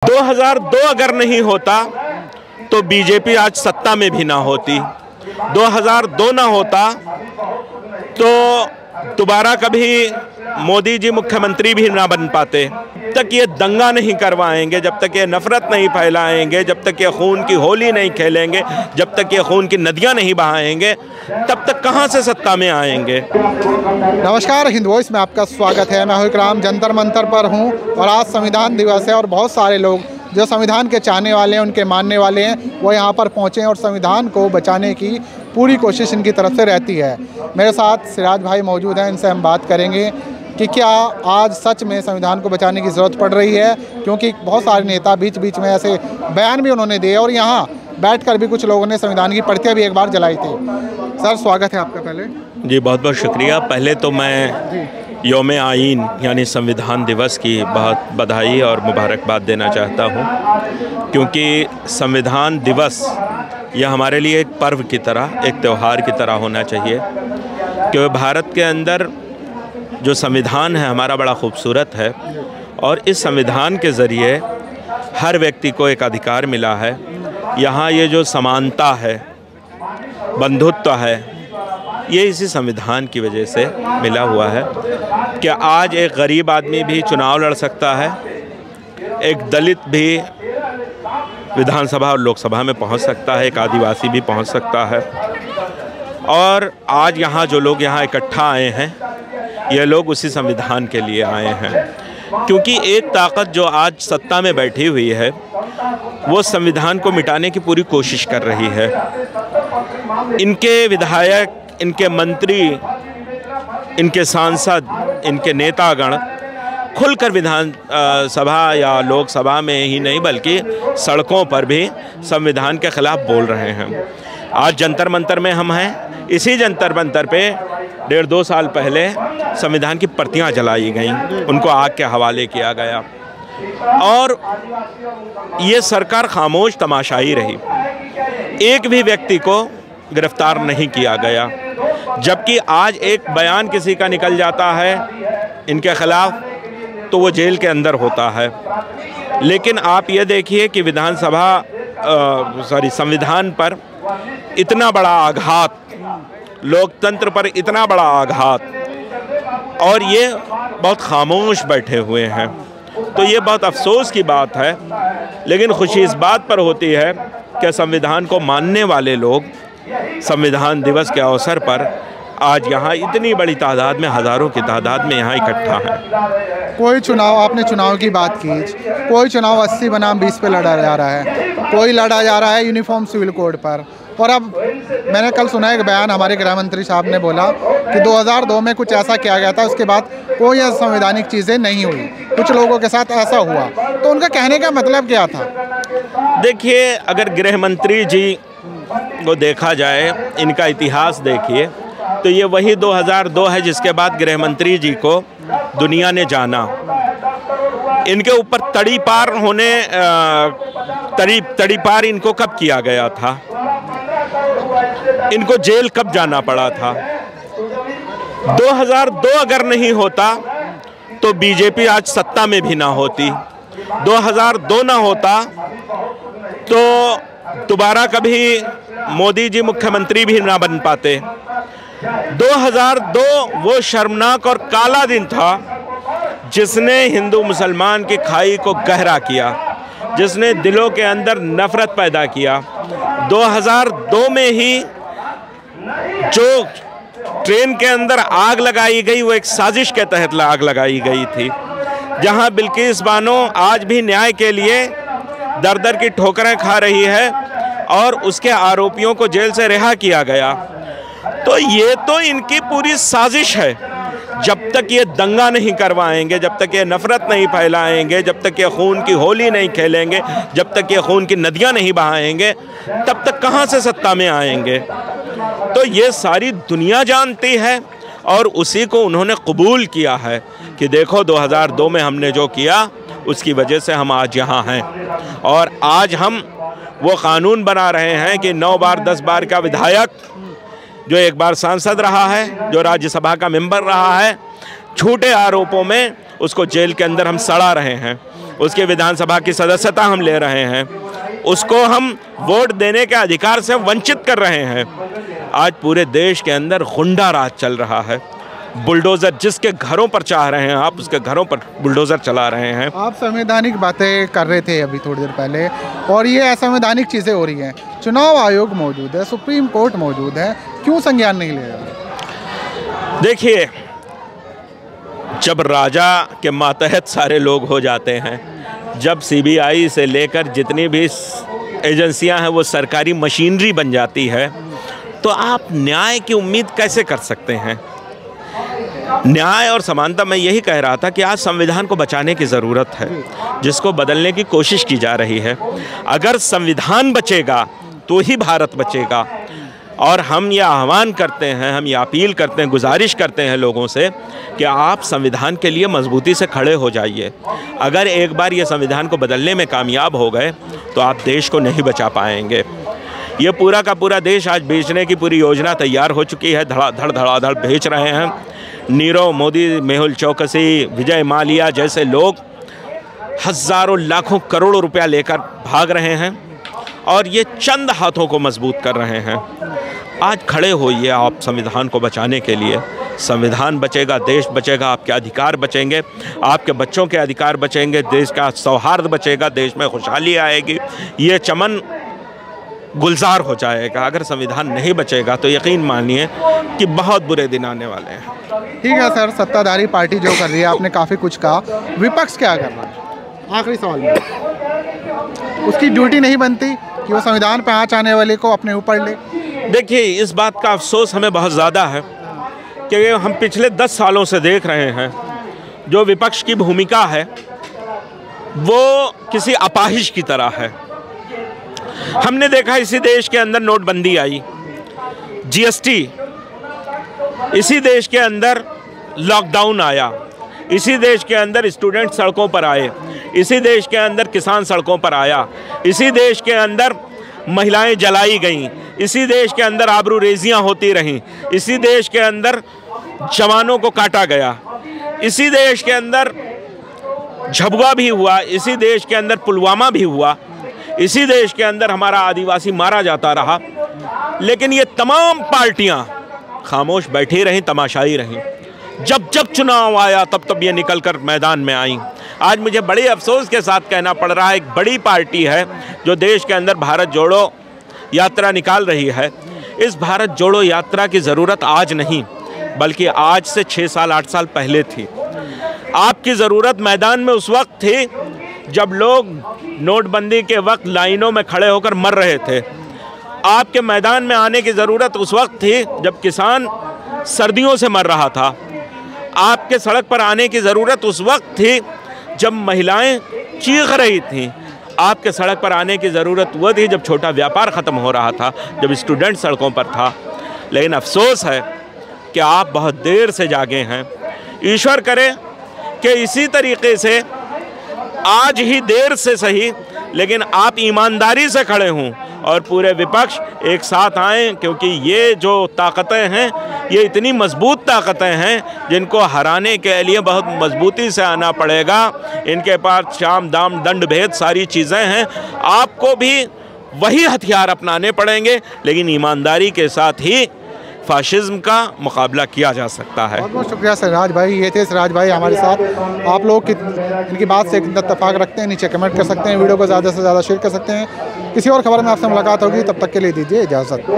2002 अगर नहीं होता तो बीजेपी आज सत्ता में भी ना होती। 2002 ना होता तो दोबारा कभी मोदी जी मुख्यमंत्री भी ना बन पाते। जब तक ये दंगा नहीं करवाएंगे, जब तक ये नफरत नहीं फैलाएंगे, जब तक ये खून की होली नहीं खेलेंगे, जब तक ये खून की नदियां नहीं बहाएंगे, तब तक कहां से सत्ता में आएंगे। नमस्कार, हिंद वॉइस में आपका स्वागत है। मैं हूं इकराम, जंतर मंतर पर हूं और आज संविधान दिवस है और बहुत सारे लोग जो संविधान के चाहने वाले हैं, उनके मानने वाले हैं, वो यहाँ पर पहुँचे हैं और संविधान को बचाने की पूरी कोशिश इनकी तरफ से रहती है। मेरे साथ सिराज भाई मौजूद हैं, इनसे हम बात करेंगे कि क्या आज सच में संविधान को बचाने की ज़रूरत पड़ रही है, क्योंकि बहुत सारे नेता बीच बीच में ऐसे बयान भी उन्होंने दिए और यहाँ बैठकर भी कुछ लोगों ने संविधान की प्रतियां भी एक बार जलाई थी। सर, स्वागत है आपका। पहले जी बहुत बहुत शुक्रिया। पहले तो मैं यौम आईन यानी संविधान दिवस की बहुत बधाई और मुबारकबाद देना चाहता हूँ, क्योंकि संविधान दिवस यह हमारे लिए एक पर्व की तरह, एक त्यौहार की तरह होना चाहिए। क्योंकि भारत के अंदर जो संविधान है हमारा बड़ा खूबसूरत है और इस संविधान के ज़रिए हर व्यक्ति को एक अधिकार मिला है। यहाँ ये जो समानता है, बंधुत्व है, ये इसी संविधान की वजह से मिला हुआ है कि आज एक गरीब आदमी भी चुनाव लड़ सकता है, एक दलित भी विधानसभा और लोकसभा में पहुंच सकता है, एक आदिवासी भी पहुंच सकता है। और आज यहाँ जो लोग यहाँ इकट्ठा आए हैं, ये लोग उसी संविधान के लिए आए हैं, क्योंकि एक ताकत जो आज सत्ता में बैठी हुई है वो संविधान को मिटाने की पूरी कोशिश कर रही है। इनके विधायक, इनके मंत्री, इनके सांसद, इनके नेतागण खुलकर विधान सभा या लोकसभा में ही नहीं बल्कि सड़कों पर भी संविधान के खिलाफ बोल रहे हैं। आज जंतर मंतर में हम हैं। इसी जंतर मंतर पे 1.5-2 साल पहले संविधान की प्रतियां जलाई गईं, उनको आग के हवाले किया गया और ये सरकार खामोश तमाशाई रही। एक भी व्यक्ति को गिरफ्तार नहीं किया गया, जबकि आज एक बयान किसी का निकल जाता है इनके खिलाफ तो वो जेल के अंदर होता है। लेकिन आप ये देखिए कि संविधान पर इतना बड़ा आघात, लोकतंत्र पर इतना बड़ा आघात, और ये बहुत खामोश बैठे हुए हैं। तो ये बहुत अफसोस की बात है। लेकिन खुशी इस बात पर होती है कि संविधान को मानने वाले लोग संविधान दिवस के अवसर पर आज यहाँ इतनी बड़ी तादाद में, हज़ारों की तादाद में यहाँ इकट्ठा है। कोई चुनाव, आपने चुनाव की बात की, कोई चुनाव 80 बनाम 20 पे लड़ा जा रहा है, कोई लड़ा जा रहा है यूनिफॉर्म सिविल कोड पर। और अब मैंने कल सुना एक बयान, हमारे गृह मंत्री साहब ने बोला कि 2002 में कुछ ऐसा किया गया था, उसके बाद कोई संवैधानिक चीज़ें नहीं हुई, कुछ लोगों के साथ ऐसा हुआ। तो उनका कहने का मतलब क्या था? देखिए, अगर गृह मंत्री जी को देखा जाए, इनका इतिहास देखिए, तो ये वही 2002 है जिसके बाद गृह मंत्री जी को दुनिया ने जाना। इनके ऊपर तड़ीपार इनको कब किया गया था, इनको जेल कब जाना पड़ा था। 2002 अगर नहीं होता तो बीजेपी आज सत्ता में भी ना होती। 2002 ना होता तो दोबारा कभी मोदी जी मुख्यमंत्री भी ना बन पाते। 2002 वो शर्मनाक और काला दिन था जिसने हिंदू मुसलमान की खाई को गहरा किया, जिसने दिलों के अंदर नफरत पैदा किया। 2002 में ही जो ट्रेन के अंदर आग लगाई गई वो एक साजिश के तहत आग लगाई गई थी, जहां बिल्किस बानो आज भी न्याय के लिए दर दर की ठोकरें खा रही है और उसके आरोपियों को जेल से रिहा किया गया। तो ये तो इनकी पूरी साजिश है। जब तक ये दंगा नहीं करवाएंगे, जब तक ये नफरत नहीं फैलाएंगे, जब तक ये खून की होली नहीं खेलेंगे, जब तक ये खून की नदियां नहीं बहाएंगे, तब तक कहां से सत्ता में आएंगे। तो ये सारी दुनिया जानती है और उसी को उन्होंने कबूल किया है कि देखो 2002 में हमने जो किया उसकी वजह से हम आज यहाँ हैं। और आज हम वो कानून बना रहे हैं कि 9 बार 10 बार का विधायक, जो एक बार सांसद रहा है, जो राज्यसभा का मेंबर रहा है, झूठे आरोपों में उसको जेल के अंदर हम सड़ा रहे हैं। उसके विधानसभा की सदस्यता हम ले रहे हैं, उसको हम वोट देने के अधिकार से वंचित कर रहे हैं। आज पूरे देश के अंदर गुंडा राज चल रहा है। बुलडोज़र जिसके घरों पर चाह रहे हैं आप, उसके घरों पर बुलडोज़र चला रहे हैं। आप संवैधानिक बातें कर रहे थे अभी थोड़ी देर पहले, और ये असंवैधानिक चीज़ें हो रही हैं। चुनाव आयोग मौजूद है, सुप्रीम कोर्ट मौजूद है, क्यों संज्ञान नहीं ले रहा? देखिए, जब राजा के मातहत सारे लोग हो जाते हैं, जब सीबीआई से लेकर जितनी भी एजेंसियां हैं वो सरकारी मशीनरी बन जाती है, तो आप न्याय की उम्मीद कैसे कर सकते हैं? न्याय और समानता, मैं यही कह रहा था कि आज संविधान को बचाने की ज़रूरत है, जिसको बदलने की कोशिश की जा रही है। अगर संविधान बचेगा तो ही भारत बचेगा। और हम ये आह्वान करते हैं, हम ये अपील करते हैं, गुजारिश करते हैं लोगों से कि आप संविधान के लिए मजबूती से खड़े हो जाइए। अगर एक बार ये संविधान को बदलने में कामयाब हो गए तो आप देश को नहीं बचा पाएंगे। ये पूरा का पूरा देश आज बेचने की पूरी योजना तैयार हो चुकी है, धड़ाधड़ बेच रहे हैं। नीरव मोदी, मेहुल चौकसी, विजय माल्या जैसे लोग हज़ारों लाखों करोड़ों रुपया लेकर भाग रहे हैं और ये चंद हाथों को मजबूत कर रहे हैं। आज खड़े होइए आप संविधान को बचाने के लिए। संविधान बचेगा, देश बचेगा, आपके अधिकार बचेंगे, आपके बच्चों के अधिकार बचेंगे, देश का सौहार्द बचेगा, देश में खुशहाली आएगी, ये चमन गुलजार हो जाएगा। अगर संविधान नहीं बचेगा तो यकीन मानिए कि बहुत बुरे दिन आने वाले हैं। ठीक है सर, सत्ताधारी पार्टी जो कर रही है, आपने काफ़ी कुछ कहा, विपक्ष क्या कर रहा है? आखिरी सवाल में, उसकी ड्यूटी नहीं बनती कि वो संविधान पे आँच आने वाले को अपने ऊपर ले? देखिए, इस बात का अफसोस हमें बहुत ज़्यादा है कि हम पिछले 10 सालों से देख रहे हैं जो विपक्ष की भूमिका है वो किसी अपाहिज की तरह है। हमने देखा इसी देश के अंदर नोटबंदी आई, जीएसटी, इसी देश के अंदर लॉकडाउन आया, इसी देश के अंदर स्टूडेंट सड़कों पर आए, इसी देश के अंदर किसान सड़कों पर आया, इसी देश के अंदर महिलाएं जलाई गईं, इसी देश के अंदर आबरूरेजियां होती रहीं, इसी देश के अंदर जवानों को काटा गया, इसी देश के अंदर झबुआ भी हुआ, इसी देश के अंदर पुलवामा भी हुआ, इसी देश के अंदर हमारा आदिवासी मारा जाता रहा। लेकिन ये तमाम पार्टियां खामोश बैठी रहीं, तमाशाई रहीं। जब जब चुनाव आया तब तब ये निकल कर मैदान में आई। आज मुझे बड़े अफसोस के साथ कहना पड़ रहा है, एक बड़ी पार्टी है जो देश के अंदर भारत जोड़ो यात्रा निकाल रही है। इस भारत जोड़ो यात्रा की ज़रूरत आज नहीं, बल्कि आज से 6 साल 8 साल पहले थी। आपकी ज़रूरत मैदान में उस वक्त थी जब लोग नोटबंदी के वक्त लाइनों में खड़े होकर मर रहे थे। आपके मैदान में आने की ज़रूरत उस वक्त थी जब किसान सर्दियों से मर रहा था। आपके सड़क पर आने की ज़रूरत उस वक्त थी जब महिलाएं चीख रही थीं। आपके सड़क पर आने की ज़रूरत वो थी जब छोटा व्यापार ख़त्म हो रहा था, जब स्टूडेंट सड़कों पर था। लेकिन अफसोस है कि आप बहुत देर से जागे हैं। ईश्वर करे कि इसी तरीके से आज ही देर से सही, लेकिन आप ईमानदारी से खड़े हों और पूरे विपक्ष एक साथ आएं, क्योंकि ये जो ताकतें हैं ये इतनी मजबूत ताकतें हैं जिनको हराने के लिए बहुत मजबूती से आना पड़ेगा। इनके पास शाम दाम दंड भेद सारी चीज़ें हैं। आपको भी वही हथियार अपनाने पड़ेंगे, लेकिन ईमानदारी के साथ ही फाशिज्म का मुकाबला किया जा सकता है। बहुत बहुत शुक्रिया सिराज भाई। ये थे सिराज भाई हमारे साथ। आप लोग इनकी बात से कितना इत्तेफाक रखते हैं नीचे कमेंट कर सकते हैं, वीडियो को ज़्यादा से ज़्यादा शेयर कर सकते हैं। किसी और खबर में आपसे मुलाकात होगी, तब तक के लिए दीजिए इजाज़त।